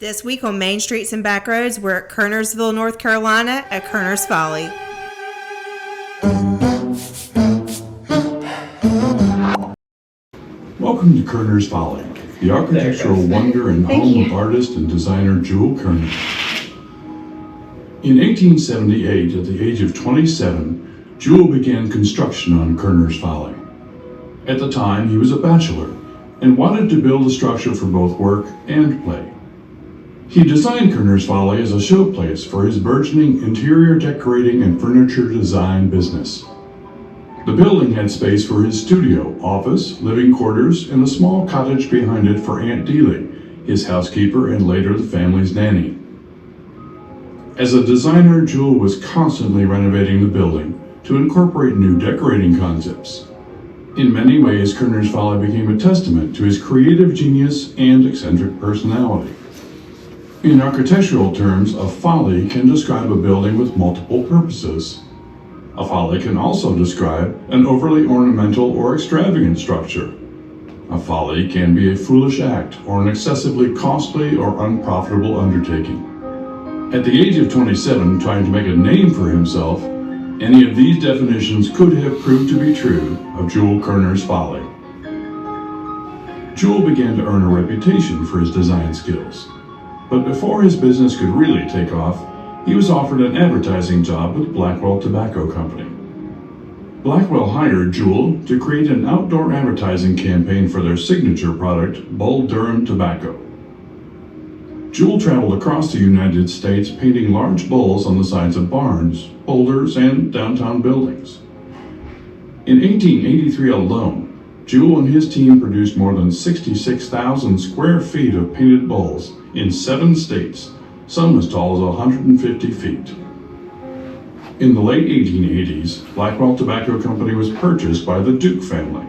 This week on Main Streets and Back Roads, we're at Kernersville, North Carolina at Korners Folly. Welcome to Korners Folly, the architectural wonder and home of artist and designer Jule Korner. In 1878, at the age of 27, Jule began construction on Korners Folly. At the time, he was a bachelor and wanted to build a structure for both work and play. He designed Korners Folly as a showplace for his burgeoning interior decorating and furniture design business. The building had space for his studio, office, living quarters, and a small cottage behind it for Aunt Dealey, his housekeeper and later the family's nanny. As a designer, Jule was constantly renovating the building to incorporate new decorating concepts. In many ways, Korners Folly became a testament to his creative genius and eccentric personality. In architectural terms, a folly can describe a building with multiple purposes. A folly can also describe an overly ornamental or extravagant structure. A folly can be a foolish act or an excessively costly or unprofitable undertaking. At the age of 27, trying to make a name for himself, any of these definitions could have proved to be true of Jule Korner's Folly. Jule began to earn a reputation for his design skills. But before his business could really take off, he was offered an advertising job with Blackwell Tobacco Company. Blackwell hired Jule to create an outdoor advertising campaign for their signature product, Bull Durham Tobacco. Jule traveled across the United States painting large bulls on the sides of barns, boulders, and downtown buildings. In 1883 alone, Jule and his team produced more than 66,000 square feet of painted bulls in 7 states, some as tall as 150 feet. In the late 1880s, Blackwell Tobacco Company was purchased by the Duke family.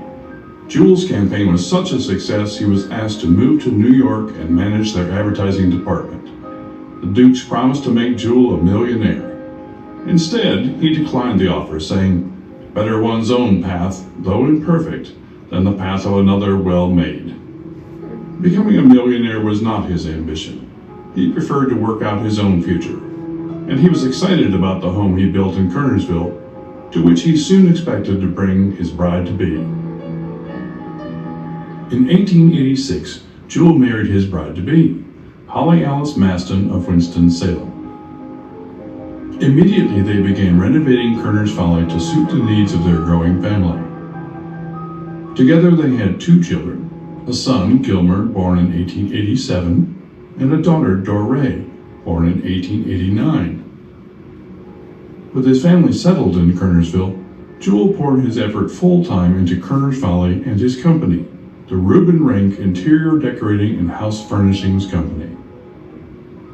Jule's campaign was such a success he was asked to move to New York and manage their advertising department. The Dukes promised to make Jule a millionaire. Instead, he declined the offer, saying, "Better one's own path, though imperfect, than the path of another well-made." Becoming a millionaire was not his ambition. He preferred to work out his own future, and he was excited about the home he built in Kernersville, to which he soon expected to bring his bride-to-be. In 1886, Jule married his bride-to-be, Holly Alice Maston of Winston-Salem. Immediately, they began renovating Korners Folly to suit the needs of their growing family. Together, they had 2 children, a son, Gilmer, born in 1887, and a daughter, Doré, born in 1889. With his family settled in Kernersville, Jule poured his effort full-time into Korners Folly and his company, the Reuben Rank Interior Decorating and House Furnishings Company.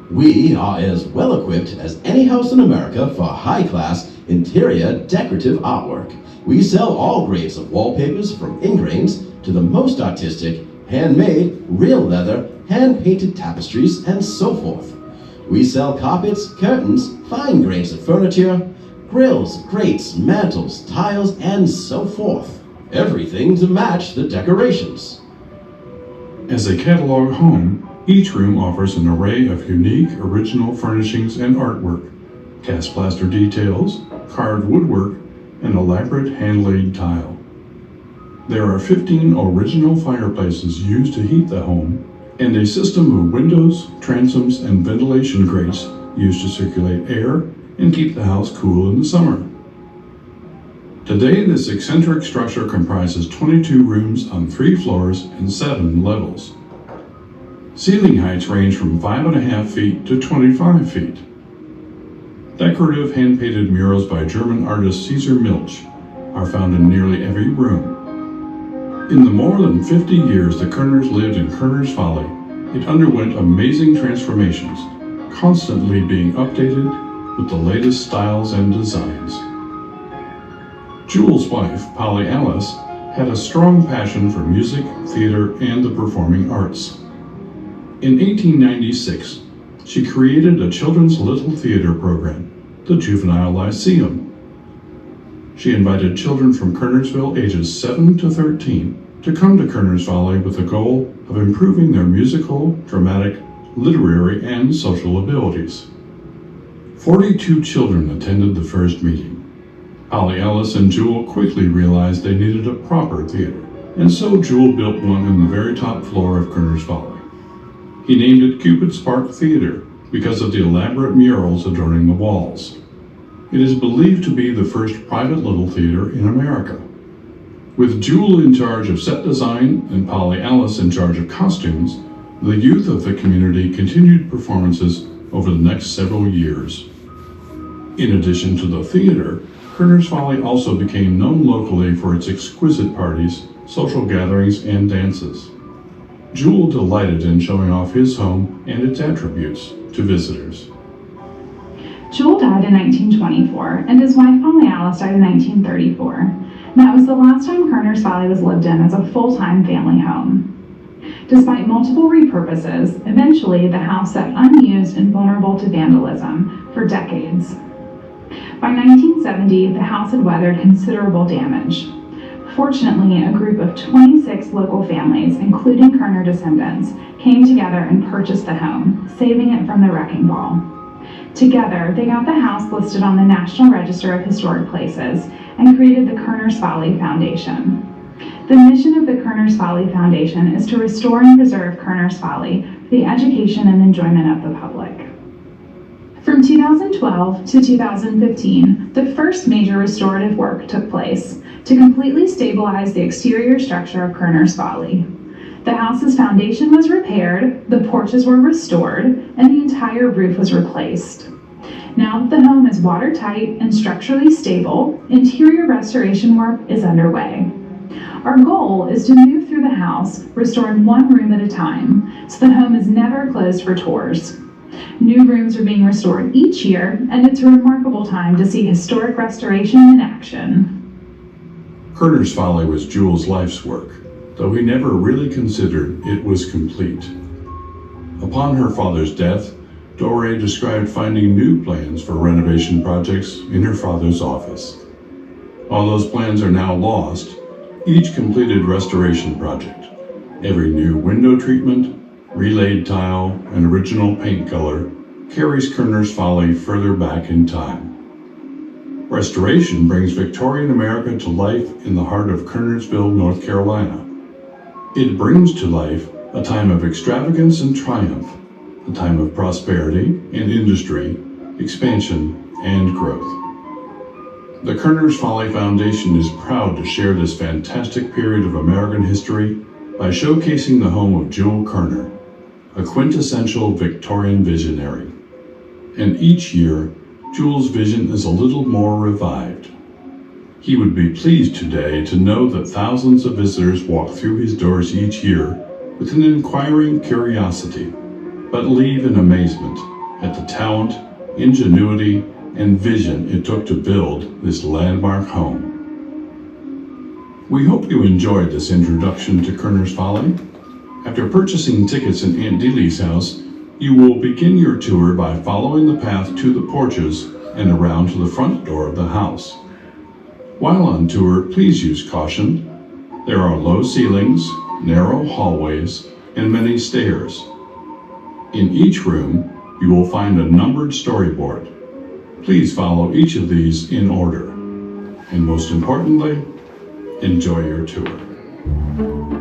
We are as well equipped as any house in America for high-class interior decorative artwork. We sell all grades of wallpapers, from ingrains to the most artistic, handmade, real leather, hand-painted tapestries, and so forth. We sell carpets, curtains, fine grains of furniture, grills, grates, mantels, tiles, and so forth. Everything to match the decorations. As a catalog home, each room offers an array of unique, original furnishings and artwork, cast plaster details, carved woodwork, and elaborate hand-laid tile. There are 15 original fireplaces used to heat the home, and a system of windows, transoms, and ventilation grates used to circulate air and keep the house cool in the summer. Today, this eccentric structure comprises 22 rooms on 3 floors and 7 levels. Ceiling heights range from 5.5 feet to 25 feet. Decorative hand-painted murals by German artist Caesar Milch are found in nearly every room. In the more than 50 years the Korners lived in Korners Folly, it underwent amazing transformations, constantly being updated with the latest styles and designs. Jule's wife, Holly Alice, had a strong passion for music, theater, and the performing arts. In 1896, she created a children's little theater program, the Juvenile Lyceum. She invited children from Kernersville ages 7 to 13 to come to Korners Folly with the goal of improving their musical, dramatic, literary, and social abilities. 42 children attended the first meeting. Polly Ellis and Jule quickly realized they needed a proper theater, and so Jule built one on the very top floor of Korners Folly. He named it Cupid's Spark Theater because of the elaborate murals adorning the walls. It is believed to be the first private little theater in America. With Jule in charge of set design and Polly Ellis in charge of costumes, the youth of the community continued performances over the next several years. In addition to the theater, Korners Folly also became known locally for its exquisite parties, social gatherings, and dances. Jule delighted in showing off his home and its attributes to visitors. Jule died in 1924, and his wife Polly Alice died in 1934. And that was the last time Korners Folly was lived in as a full-time family home. Despite multiple repurposes, eventually the house sat unused and vulnerable to vandalism for decades. By 1970, the house had weathered considerable damage. Fortunately, a group of 26 local families, including Körner descendants, came together and purchased the home, saving it from the wrecking ball. Together, they got the house listed on the National Register of Historic Places and created the Korners Folly Foundation. The mission of the Korners Folly Foundation is to restore and preserve Korners Folly for the education and enjoyment of the public. From 2012 to 2015, the first major restorative work took place to completely stabilize the exterior structure of Korners Folly. The house's foundation was repaired, the porches were restored, and the entire roof was replaced. Now that the home is watertight and structurally stable, interior restoration work is underway. Our goal is to move through the house, restoring one room at a time, so the home is never closed for tours. New rooms are being restored each year, and it's a remarkable time to see historic restoration in action. Korners Folly was Jule's life's work, though he never really considered it was complete. Upon her father's death, Doré described finding new plans for renovation projects in her father's office. While those plans are now lost, each completed restoration project, every new window treatment, relaid tile, and original paint color carries Korners Folly further back in time. Restoration brings Victorian America to life in the heart of Kernersville, North Carolina. It brings to life a time of extravagance and triumph, a time of prosperity and industry, expansion, and growth. The Korners Folly Foundation is proud to share this fantastic period of American history by showcasing the home of Jule Korner, a quintessential Victorian visionary. And each year, Jule's vision is a little more revived. He would be pleased today to know that thousands of visitors walk through his doors each year with an inquiring curiosity, but leave in amazement at the talent, ingenuity, and vision it took to build this landmark home. We hope you enjoyed this introduction to Korners Folly. After purchasing tickets in Aunt Dealey's house, you will begin your tour by following the path to the porches and around to the front door of the house. While on tour, please use caution. There are low ceilings, narrow hallways, and many stairs. In each room, you will find a numbered storyboard. Please follow each of these in order. And most importantly, enjoy your tour.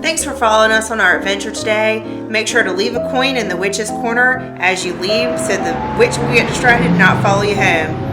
Thanks for following us on our adventure today. Make sure to leave a coin in the witch's corner as you leave so the witch will get distracted and not follow you home.